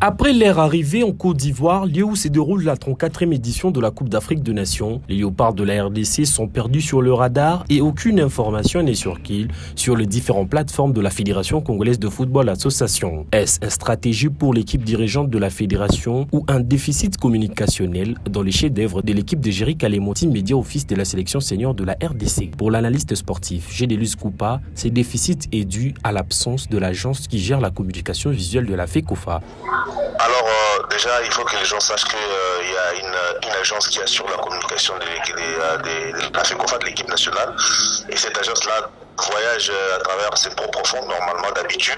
Après leur arrivée en Côte d'Ivoire, lieu où se déroule la 34e édition de la Coupe d'Afrique des Nations, les léopards de la RDC sont perdus sur le radar et aucune information n'est circule sur les différentes plateformes de la Fédération congolaise de football association. Est-ce une stratégie pour l'équipe dirigeante de la fédération ou un déficit communicationnel dans les chefs-d'œuvre de l'équipe de Géry Kalemoti, média office de la sélection senior de la RDC? Pour l'analyste sportif Gédélus Koupa, ce déficit est dû à l'absence de l'agence qui gère la communication visuelle de la FECOFA. Alors déjà, il faut que les gens sachent qu'il y a une agence qui assure la communication de la FECOFA, de l'équipe nationale. Et cette agence-là voyage à travers ses propres fonds, normalement d'habitude.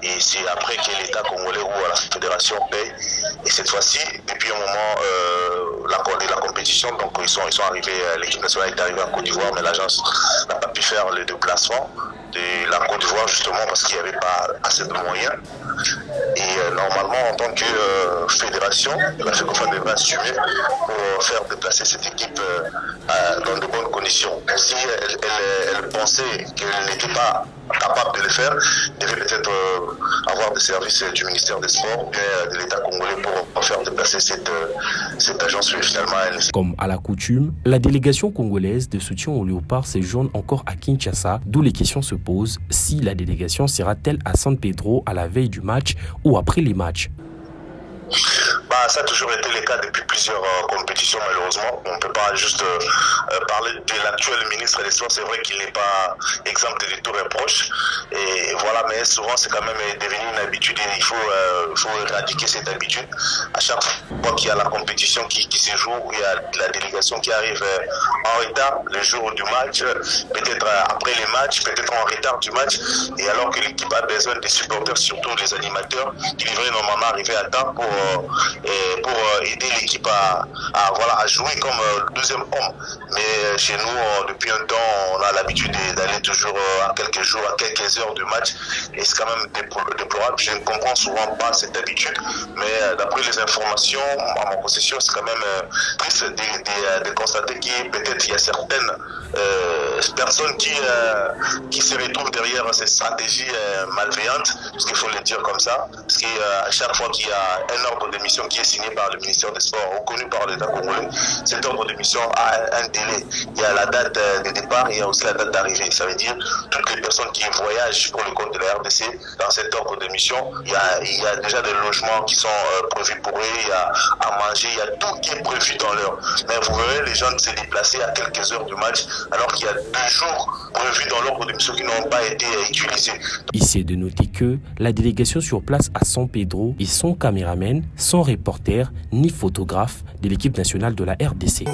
Et c'est après que l'État congolais ou la fédération paye. Et cette fois-ci, depuis un moment, la compétition, donc ils sont arrivés, l'équipe nationale est arrivée en Côte d'Ivoire, mais l'agence n'a pas pu faire le déplacement de la Côte d'Ivoire justement parce qu'il n'y avait pas assez de moyens. Et normalement, en tant que fédération, la FECOFA devrait assumer pour faire déplacer cette équipe dans de bonnes conditions. Si elle pensait qu'elle n'était pas capable de le faire, elle devait peut-être avoir des services du ministère des Sports et de l'État congolais pour faire déplacer cette agence finalement. Comme à la coutume, la délégation congolaise de soutien aux léopards séjourne encore à Kinshasa, d'où les questions se posent si la délégation sera-t-elle à San Pedro à la veille du match ou après les matchs. Ça a toujours été le cas depuis plusieurs compétitions, malheureusement. On ne peut pas juste parler de l'actuel ministre des Sports. C'est vrai qu'il n'est pas exempt de tout reproche. Et voilà, mais souvent, c'est quand même devenu une habitude et il faut éradiquer cette habitude. À chaque fois qu'il y a la compétition qui se joue, où il y a la délégation qui arrive en retard le jour du match, peut-être après les matchs, peut-être en retard du match, et alors que l'équipe a besoin des supporters, surtout les animateurs, qui devraient normalement arriver à temps pour aider l'équipe à jouer comme deuxième homme. Mais chez nous, depuis un temps, on a l'habitude d'aller toujours à quelques jours, à quelques heures du match. Et c'est quand même déplorable. Je ne comprends souvent pas cette habitude. Mais d'après les informations à ma possession, c'est quand même triste de constater qu'il peut-être il y a certaines personnes qui se retrouvent derrière ces stratégies malveillantes, parce qu'il faut le dire comme ça. Parce qu'à chaque fois qu'il y a un ordre de mission qui est signé par le ministère des Sports, reconnu par l'État congolais, cet ordre de mission a un délai. Il y a la date de départ et il y a aussi la date d'arrivée. Ça veut dire toutes les personnes qui voyagent pour le compte de la RDC, dans cet ordre de mission, il y a déjà des logements qui sont prévus pour eux, il y a à manger, il y a tout qui est prévu dans l'heure. Mais vous verrez les gens se déplacer à quelques heures du match, alors qu'il y a 2 jours prévus dans l'ordre de mission qui n'ont pas été utilisés. Ici est de noter que la délégation sur place à San Pedro et son caméraman, sans reporter ni photographe de l'équipe nationale de la RDC.